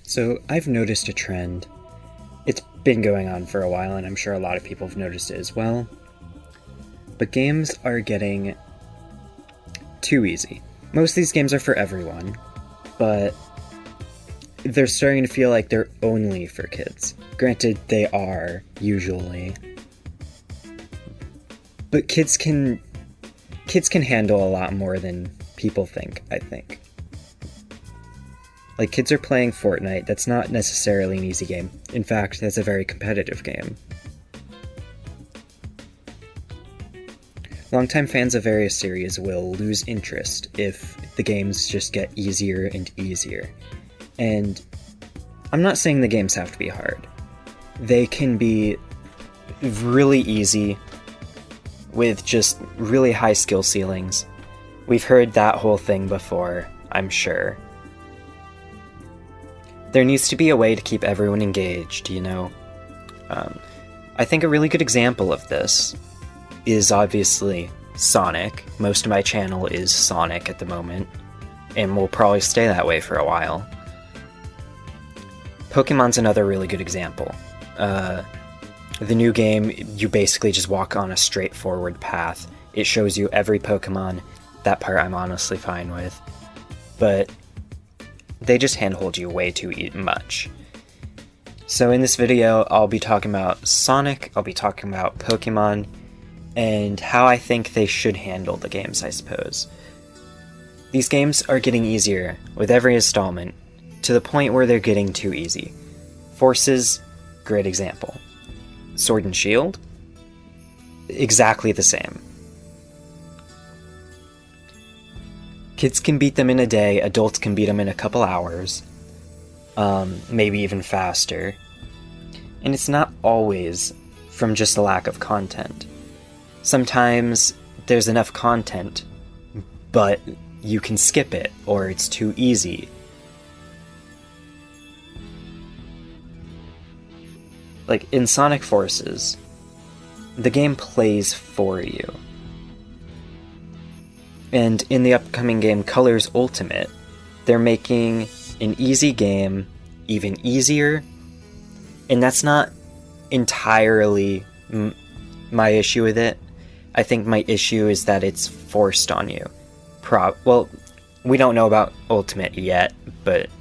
So I've noticed a trend. It's been going on for a while, and I'm sure a lot of people have noticed it as well. But games are getting too easy. Most of these games are for everyone, but they're starting to feel like they're only for kids. Granted, they are, usually. But kids can handle a lot more than people think, I think. Like, kids are playing Fortnite. That's not necessarily an easy game. In fact, that's a very competitive game. Longtime fans of various series will lose interest if the games just get easier and easier. And I'm not saying the games have to be hard. They can be really easy with just really high skill ceilings. We've heard that whole thing before, I'm sure. There needs to be a way to keep everyone engaged, you know? I think a really good example of this is obviously Sonic. Most of my channel is Sonic at the moment, and will probably stay that way for a while. Pokemon's another really good example. The new game, you basically just walk on a straightforward path. It shows you every Pokemon. That part I'm honestly fine with. But they just handhold you way too much. So in this video, I'll be talking about Sonic, I'll be talking about Pokemon, and how I think they should handle the games, I suppose. These games are getting easier with every installment, to the point where they're getting too easy. Forces, great example. Sword and Shield, exactly the same. Kids can beat them in a day, adults can beat them in a couple hours, maybe even faster. And it's not always from just a lack of content. Sometimes there's enough content, but you can skip it, or it's too easy. Like, in Sonic Forces, the game plays for you. And in the upcoming game Colors Ultimate, they're making an easy game even easier. And that's not entirely my issue with it. I think my issue is that it's forced on you. Well, we don't know about Ultimate yet, but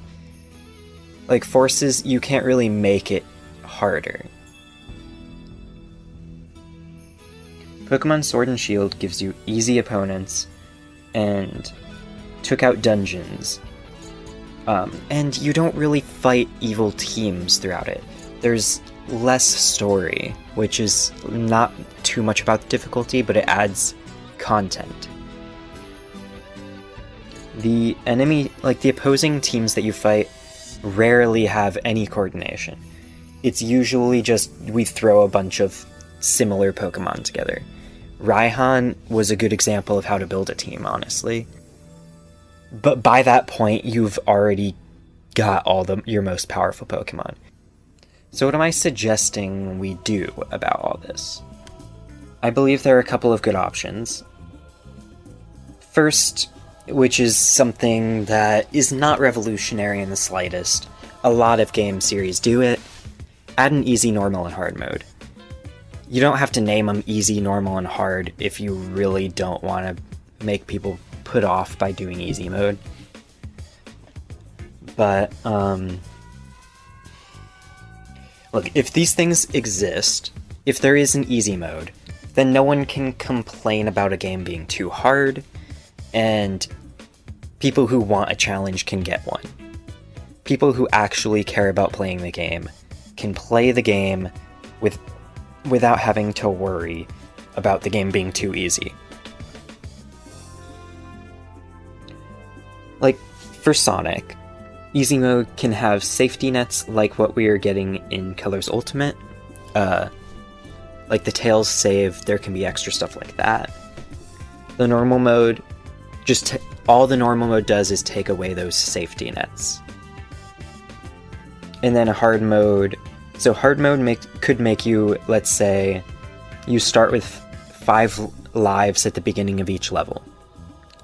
like Forces, you can't really make it harder. Pokemon Sword and Shield gives you easy opponents and took out dungeons. And you don't really fight evil teams throughout it. There's less story, which is not too much about the difficulty, but it adds content. The opposing teams that you fight rarely have any coordination. It's usually just we throw a bunch of similar Pokemon together. Raihan was a good example of how to build a team, honestly. But by that point, you've already got your most powerful Pokemon. So what am I suggesting we do about all this? I believe there are a couple of good options. First, which is something that is not revolutionary in the slightest, a lot of game series do it, add an easy, normal, and hard mode. You don't have to name them easy, normal, and hard if you really don't want to make people put off by doing easy mode. But, look, if these things exist, if there is an easy mode, then no one can complain about a game being too hard, and people who want a challenge can get one. People who actually care about playing the game can play the game without having to worry about the game being too easy. Like, for Sonic, easy mode can have safety nets like what we are getting in Colors Ultimate. Like the Tails save, there can be extra stuff like that. The normal mode, all the normal mode does is take away those safety nets. And then a hard mode, so hard mode could make you, let's say, you start with 5 lives at the beginning of each level.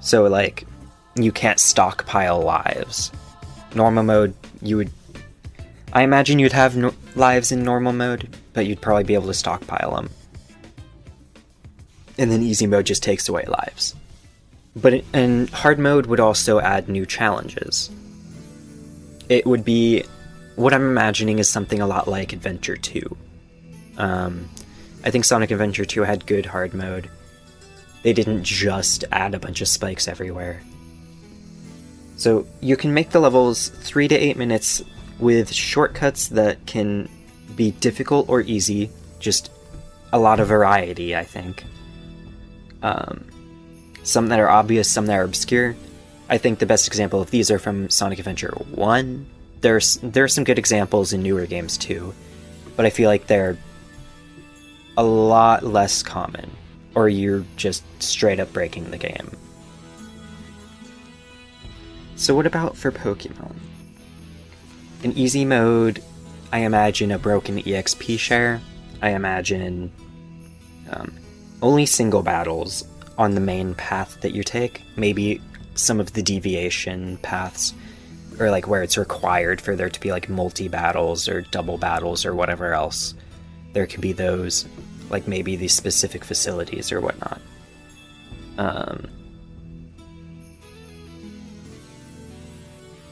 So like, you can't stockpile lives. Normal mode, you would I imagine you'd have lives in normal mode, but you'd probably be able to stockpile them. And then easy mode just takes away lives. And hard mode would also add new challenges. It would be, what I'm imagining is something a lot like Adventure 2. I think Sonic Adventure 2 had good hard mode. They didn't just add a bunch of spikes everywhere. So you can make the levels 3 to 8 minutes with shortcuts that can be difficult or easy, just a lot of variety, I think. Some that are obvious, some that are obscure. I think the best example of these are from Sonic Adventure 1. There are some good examples in newer games too, but I feel like they're a lot less common, or you're just straight up breaking the game. So what about for Pokemon? In easy mode, I imagine a broken EXP share. I imagine only single battles on the main path that you take. Maybe some of the deviation paths, or like where it's required for there to be like multi-battles or double battles or whatever else. There could be those, like maybe these specific facilities or whatnot.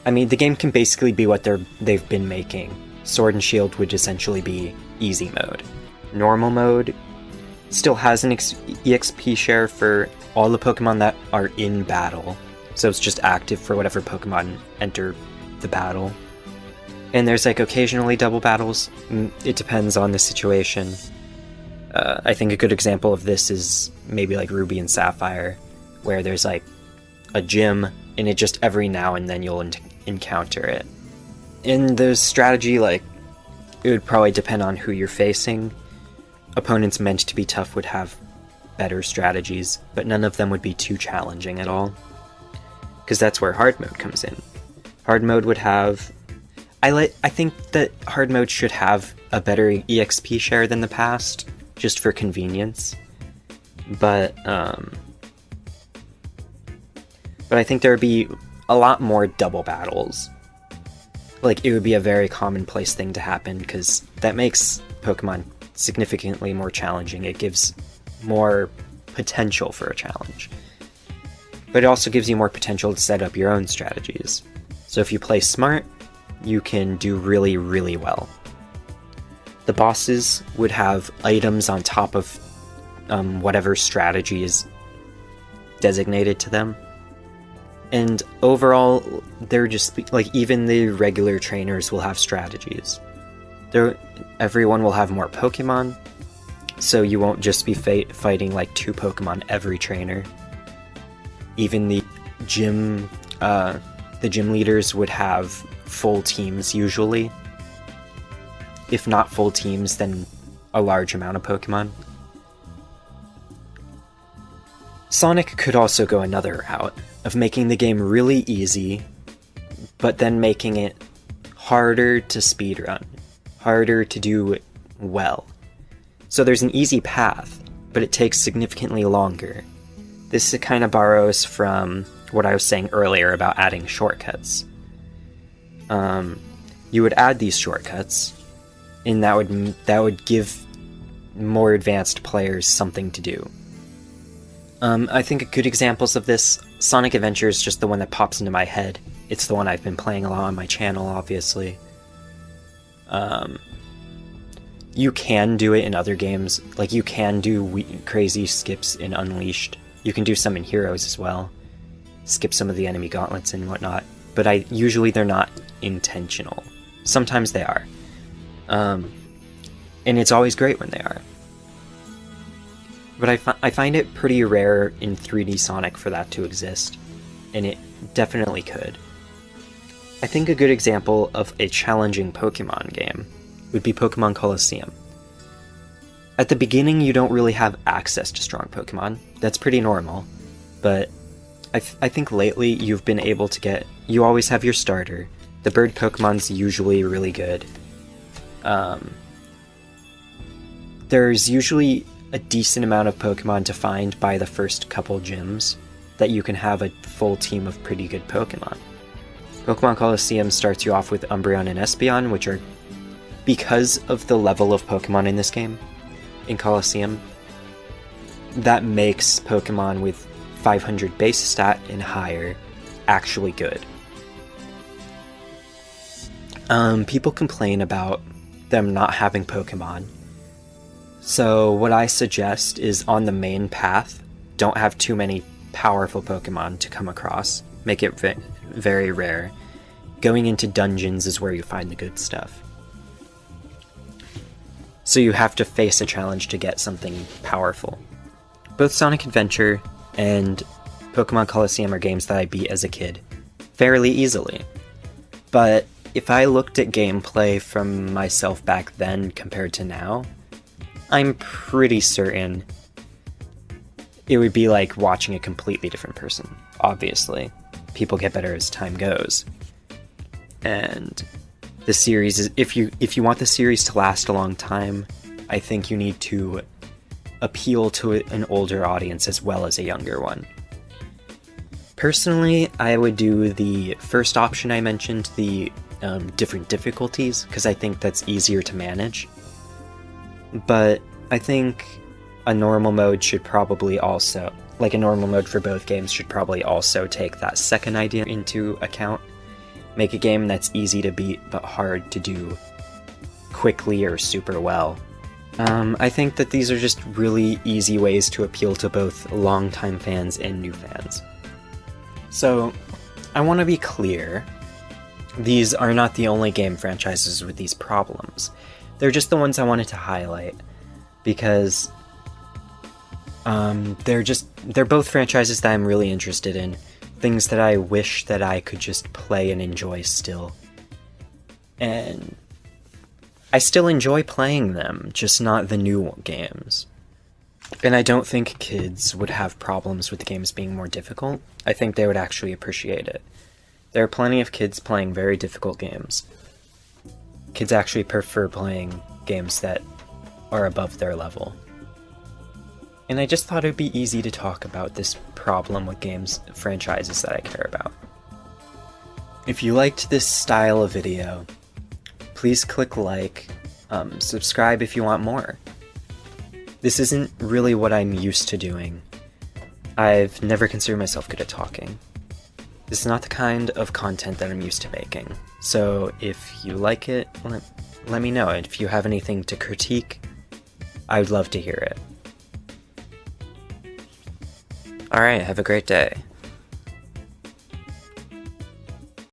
I mean, the game can basically be what they've been making. Sword and Shield would essentially be easy mode. Normal mode still has an EXP share for all the Pokemon that are in battle, so it's just active for whatever Pokemon enter the battle. And there's like occasionally double battles. It depends on the situation. I think a good example of this is maybe like Ruby and Sapphire, where there's like a gym, and it just every now and then you'll encounter it. In the strategy, like, it would probably depend on who you're facing. Opponents meant to be tough would have better strategies, but none of them would be too challenging at all. Because that's where hard mode comes in. Hard mode would have... I think that hard mode should have a better EXP share than the past, just for convenience. But I think there would be a lot more double battles. Like, it would be a very commonplace thing to happen, because that makes Pokemon significantly more challenging. It gives more potential for a challenge. But it also gives you more potential to set up your own strategies. So if you play smart, you can do really, really well. The bosses would have items on top of whatever strategy is designated to them. And overall, they're just, like, even the regular trainers will have strategies. Everyone will have more Pokemon, so you won't just be fighting like 2 Pokemon every trainer. Even the gym leaders would have full teams usually. If not full teams, then a large amount of Pokemon. Sonic could also go another route of making the game really easy, but then making it harder to speedrun, harder to do well. So there's an easy path, but it takes significantly longer. This kind of borrows from what I was saying earlier about adding shortcuts. You would add these shortcuts, and that would give more advanced players something to do. I think good examples of this, Sonic Adventure is just the one that pops into my head. It's the one I've been playing a lot on my channel, obviously. You can do it in other games. Like, you can do crazy skips in Unleashed. You can do some in Heroes as well. Skip some of the enemy gauntlets and whatnot. But usually they're not intentional. Sometimes they are. And it's always great when they are. But I find it pretty rare in 3D Sonic for that to exist. And it definitely could. I think a good example of a challenging Pokemon game would be Pokemon Colosseum. At the beginning, you don't really have access to strong Pokemon. That's pretty normal. But I think lately you've been able to you always have your starter. The bird Pokemon's usually really good. There's usually a decent amount of Pokemon to find by the first couple gyms that you can have a full team of pretty good Pokemon. Pokemon Colosseum starts you off with Umbreon and Espeon, which are, because of the level of Pokemon in this game, in Colosseum, that makes Pokemon with 500 base stat and higher actually good. People complain about them not having Pokemon. So what I suggest is on the main path, don't have too many powerful Pokemon to come across. Make it very rare. Going into dungeons is where you find the good stuff. So you have to face a challenge to get something powerful. Both Sonic Adventure and Pokemon Colosseum are games that I beat as a kid fairly easily. But if I looked at gameplay from myself back then compared to now, I'm pretty certain it would be like watching a completely different person. Obviously, people get better as time goes. And the series is, if you want the series to last a long time, I think you need to appeal to an older audience as well as a younger one. Personally, I would do the first option I mentioned, the different difficulties, because I think that's easier to manage. But I think a normal mode should probably also, like a normal mode for both games should probably also take that second idea into account. Make a game that's easy to beat but hard to do quickly or super well. I think that these are just really easy ways to appeal to both longtime fans and new fans. So, I want to be clear, these are not the only game franchises with these problems. They're just the ones I wanted to highlight, because they're both franchises that I'm really interested in, things that I wish that I could just play and enjoy still. And I still enjoy playing them, just not the new games. And I don't think kids would have problems with the games being more difficult. I think they would actually appreciate it. There are plenty of kids playing very difficult games. Kids actually prefer playing games that are above their level. And I just thought it would be easy to talk about this problem with games franchises that I care about. If you liked this style of video, please click like, subscribe if you want more. This isn't really what I'm used to doing. I've never considered myself good at talking. This is not the kind of content that I'm used to making. So if you like it, let me know. And if you have anything to critique, I would love to hear it. Alright, have a great day.